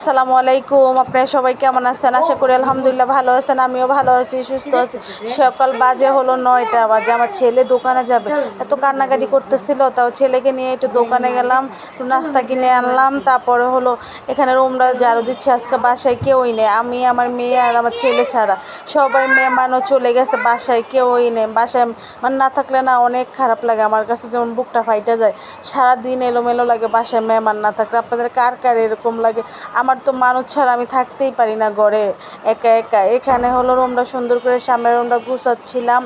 আসসালামু আলাইকুম। আপনারা সবাই কেমন আছেন? আশা করি আলহামদুলিল্লাহ ভালো আছেন। আমিও ভালো আছি, সুস্থ আছি। সকাল বাজে হলো 9টা বাজে। আমার ছেলে দোকানে যাবে, এত কান্নাকাটি করতেছিল, তাও ছেলেকে নিয়ে একটু দোকানে গেলাম, একটু নাস্তা কিনে আনলাম। তারপরে হলো এখানে রুমটা ঝাড়ু দিচ্ছে। আজকে বাসায় কেউই নেই, আমি, আমার মেয়ে আর আমার ছেলে ছাড়া। সবাই মেহমানও চলে গেছে, বাসায় কেউই নেই। বাসায় মানে না থাকলে না অনেক খারাপ লাগে আমার কাছে, যেমন বুকটা ফাইটা যায়। সারাদিন এলোমেলো লাগে বাসায় মেহমান না থাকলে। আপনাদের কার কার এরকম লাগে? আমার তো মানুষ ছাড়া আমি থাকতেই পারি না ঘরে, একা একা। এখানে হলো রুমটা সুন্দর করে সামনের রুমটা গুছাচ্ছিলাম,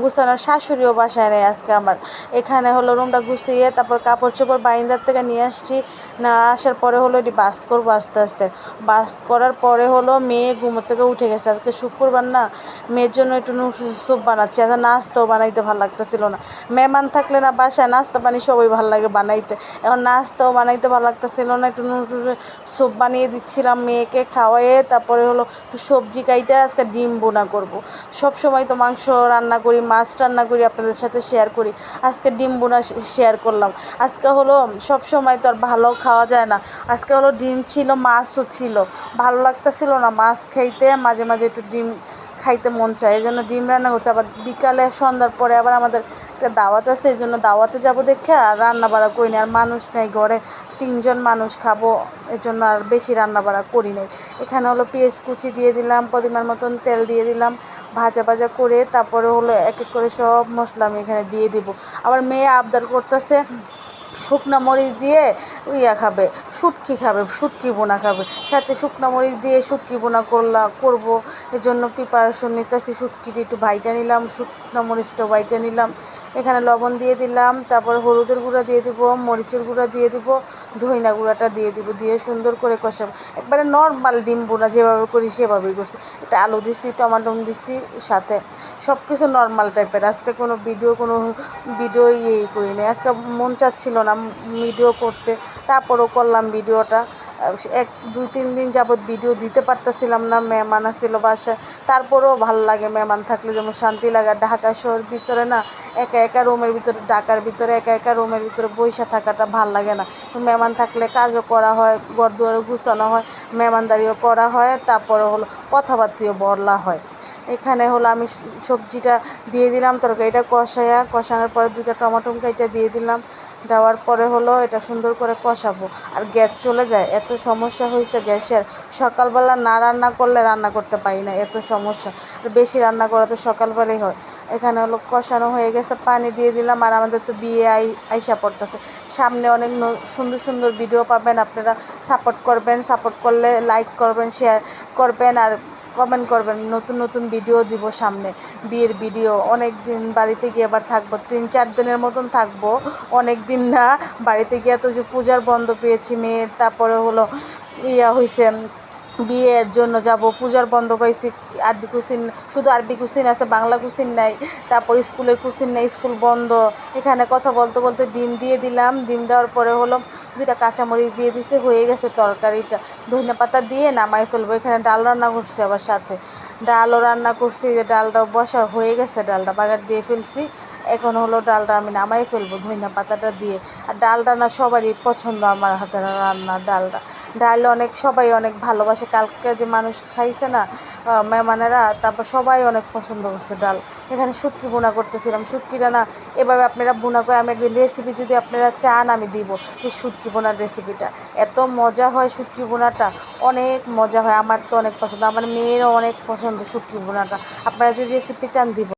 গুছানোর শাশুড়িও বাসায় নেই আজকে আমার। এখানে হলো রুমটা গুছিয়ে তারপর কাপড় চোপড় বাইন্দার থেকে নিয়ে আসছি। না আসার পরে হলো এটি বাস করবো আস্তে আস্তে। বাস করার পরে হলো মেয়ে ঘুমোর থেকে উঠে গেছে, আজকে শুক্রবার না, মেয়ের জন্য একটু স্যুপ বানাচ্ছি। আচ্ছা, নাস্তাও বানাইতে ভালো লাগতেছিল না। মেহমান থাকলে না বাসায় নাস্তা পানি সবই ভালো লাগে বানাইতে, এখন নাস্তাও বানাইতে ভালো লাগতেছিল না। একটু স্যুপ বানিয়ে দিচ্ছিলাম মেয়েকে খাওয়াইয়ে। তারপরে হলো সবজি কাইটা আজকে ডিম বোনা করব। সব সময় তো মাংস রান্না করি, মাছ রান্না করি, আপনাদের সাথে শেয়ার করি। আজকে ডিম বোনা শেয়ার করলাম। আজকে হলো সব সময় তো আর ভালো খাওয়া যায় না। আজকে হলো ডিম ছিল, মাছও ছিল। ভালো লাগতেছিল না মাছ খাইতে, মাঝে মাঝে একটু ডিম খাইতে মন চায়, এই জন্য ডিম রান্না করছে। আবার বিকালে সন্ধ্যার পরে আবার আমাদের একটা দাওয়াত আছে, এই জন্য দাওয়াতে যাবো দেখে আর রান্না বাড়া করি না। আর মানুষ নেই ঘরে, 3জন মানুষ খাবো, এই জন্য আর বেশি রান্না বাড়া করি নাই। এখানে হলো পেঁয়াজ কুচি দিয়ে দিলাম, পরিমাণ মতন তেল দিয়ে দিলাম, ভাজা ভাজা করে তারপরে হলো এক এক করে সব মশলা আমি এখানে দিয়ে দিব। আবার মেয়ে আবদার করতেছে শুকনো মরিচ দিয়ে খাবে, শুটকি খাবে, শুটকি বোনা খাবে, সাথে শুকনো মরিচ দিয়ে শুটকি বোনা করবো। এর জন্য প্রিপারেশন নিতেছি। শুটকিটি একটু বাইটা নিলাম, শুকনো মরিচটাও বাইটা নিলাম। এখানে লবণ দিয়ে দিলাম, তারপর হলুদের গুঁড়া দিয়ে দিব, মরিচের গুঁড়া দিয়ে দিব, ধইনা গুঁড়াটা দিয়ে দিব, দিয়ে সুন্দর করে কষাবো। একবারে নর্মাল ডিম বোনা যেভাবে করি সেভাবেই করছি। একটা আলু দিছি, টমাটো দিছি, সাথে সব কিছু নর্মাল টাইপের। আজকে কোনো ভিডিও করি নি। আজকে মন চাচ্ছিল না ভিডিও করতে, তারপরও করলাম ভিডিওটা। 2-3 দিন যাবৎ ভিডিও দিতে পারতেছিলাম না, মেহমান আসছিল বাসায়। তারপরেও ভালো লাগে মেহমান থাকলে, যেমন শান্তি লাগে। ঢাকা শহরের ভিতরে না একা একা রুমের ভিতরে, ঢাকার ভিতরে একা একা রুমের ভিতরে বইসা থাকাটা ভাল লাগে না। মেহমান থাকলে কাজও করা হয়, ঘর দুয়ারও গুছানো হয়, মেহমানদারিও করা হয়, তারপরে হলো কথাবার্তাও বলা হয়। এখানে হলো আমি সবজিটা দিয়ে দিলাম, তরকারিটা কষানোর পরে 2টা টমেটো কাইটা দিয়ে দিলাম। দেওয়ার পরে হলো এটা সুন্দর করে কষাবো। আর গ্যাস চলে যায়, এত সমস্যা হয়েছে গ্যাসের। সকালবেলা না রান্না করলে রান্না করতে পারি না, এত সমস্যা। আর বেশি রান্না করা তো সকালবেলাই হয়। এখানে হলো কষানো হয়ে গেছে, পানি দিয়ে দিলাম। আর আমাদের তো বিয়ে আইসা পড়তেছে সামনে, অনেক সুন্দর সুন্দর ভিডিও পাবেন। আপনারা সাপোর্ট করবেন, সাপোর্ট করলে লাইক করবেন, শেয়ার করবেন আর কমেন্ট করবেন। নতুন নতুন ভিডিও দিব সামনে, বিয়ের ভিডিও। অনেক দিন বাড়িতে গিয়ে আবার থাকবো, 3-4 দিনের মতন থাকবো, অনেক দিন না। বাড়িতে গিয়ে তো যে পূজার বন্ধ পেয়েছি মেয়ের, তারপরে হলো হয়েছে বিয়ের জন্য যাব, পূজার বন্ধ পাইছি। আরবি কুসিন, শুধু আরবি কুসিন আছে, বাংলা কুসিন নাই। তারপর স্কুলের কুসিন নেই, স্কুল বন্ধ। এখানে কথা বলতে বলতে ডিম দিয়ে দিলাম। ডিম দেওয়ার পরে হলো 2টা কাঁচামরিচ দিয়ে দিছে, হয়ে গেছে তরকারিটা। ধনিয়া পাতা দিয়ে নামাই ফেলবো। এখানে ডাল রান্না করছি, আবার সাথে ডালও রান্না করছি। যে ডালটাও বসা হয়ে গেছে, ডালটা বাগার দিয়ে ফেলছি। এখন হলো ডালটা আমি নামাই ফেলবো ধনিয়া পাতাটা দিয়ে। আর ডালটা না সবারই পছন্দ, আমার হাতের রান্না ডালটা। ডাল অনেক সবাই অনেক ভালোবাসে। কালকে যে মানুষ খাইছে না মেহমানেরা, তারপর সবাই অনেক পছন্দ করছে ডাল। এখানে শুটকি বোনা করতেছিলাম। শুটকিটা না এভাবে আপনারা বোনা করে, আমি একদিন রেসিপি যদি আপনারা চান আমি দিব, এই শুটকি বোনার রেসিপিটা। এত মজা হয় শুটকি বোনাটা, অনেক মজা হয়। আমার তো অনেক পছন্দ, আমার মেয়েরও অনেক পছন্দ শুটকি বোনাটা। আপনারা যদি রেসিপি চান দিব।